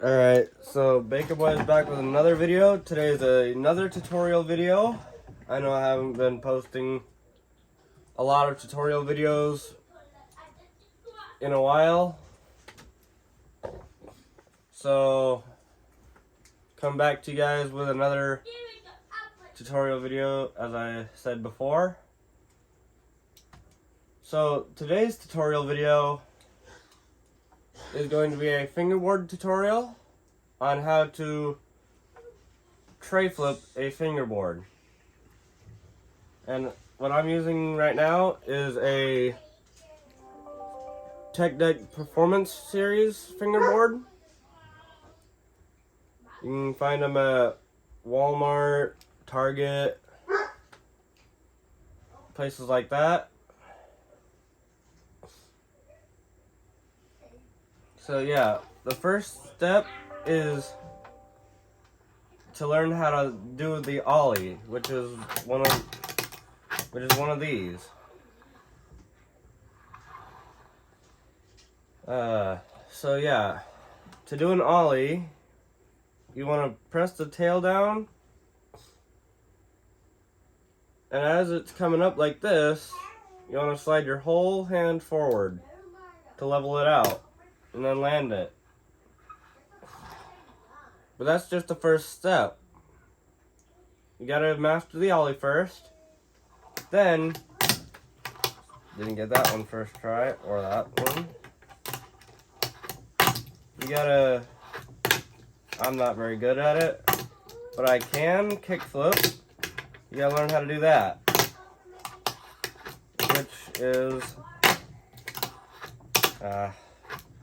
Alright, so Baker Boy is back with another video. Today is another tutorial video. I know I haven't been posting a lot of tutorial videos in a while. So, come back to you guys with another tutorial video, as I said before. So, today's tutorial video is going to be a fingerboard tutorial on how to tray flip a fingerboard. And what I'm using right now is a Tech Deck Performance Series fingerboard. You can find them at Walmart, Target, places like that. So yeah, the first step is to learn how to do the ollie, which is one of these. So yeah, to do an ollie, you want to press the tail down, and as it's coming up like this, you want to slide your whole hand forward to level it out, and then land it. But that's just the first step. You gotta master the ollie first. Then, didn't get that one first try, or that one. You gotta, I'm not very good at it, but I can kickflip. You gotta learn how to do that. Which is,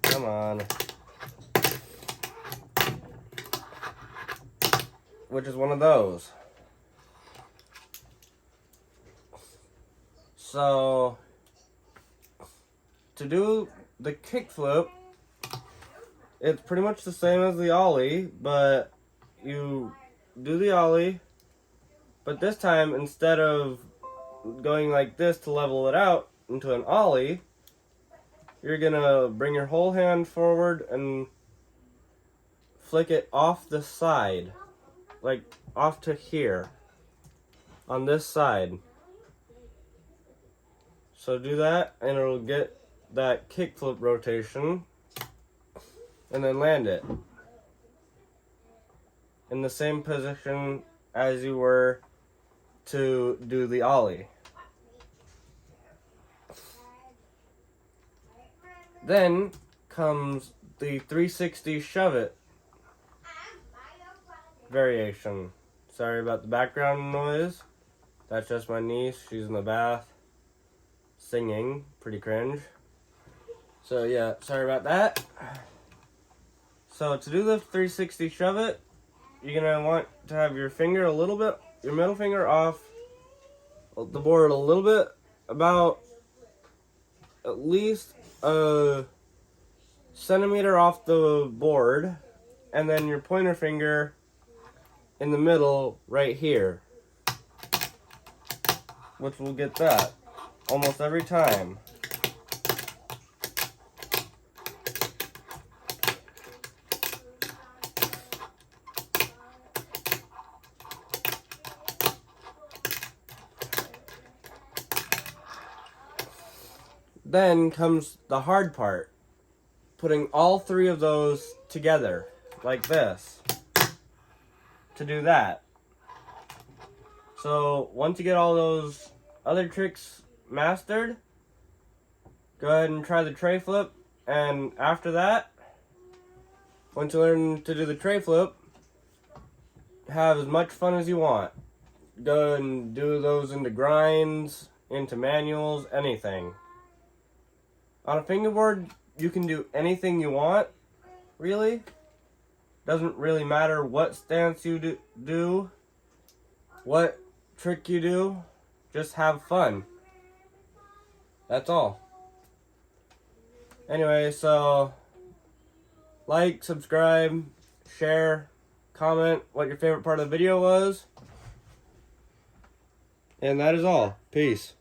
come on. Which is one of those. So, to do the kickflip, it's pretty much the same as the ollie, but you do the ollie, but this time, instead of going like this to level it out into an ollie, you're gonna bring your whole hand forward and flick it off the side, like off to here, on this side. So do that, and it'll get that kickflip rotation, and then land it in the same position as you were to do the ollie. Then comes the 360 shove it variation. Sorry about the background noise. That's just my niece. She's in the bath singing. Pretty cringe. So yeah, sorry about that. So to do the 360 shove it, you're gonna want to have your finger a little bit, your middle finger off the board a little bit, about at least a centimeter off the board, and then your pointer finger in the middle right here, which will get that almost every time. Then comes the hard part, putting all three of those together, like this, to do that. So, once you get all those other tricks mastered, go ahead and try the tray flip, and after that, once you learn to do the tray flip, have as much fun as you want. Go and do those into grinds, into manuals, anything. On a fingerboard, you can do anything you want, really. Doesn't really matter what stance you do, what trick you do, just have fun. That's all. Anyway, so like, subscribe, share, comment what your favorite part of the video was. And that is all. Peace.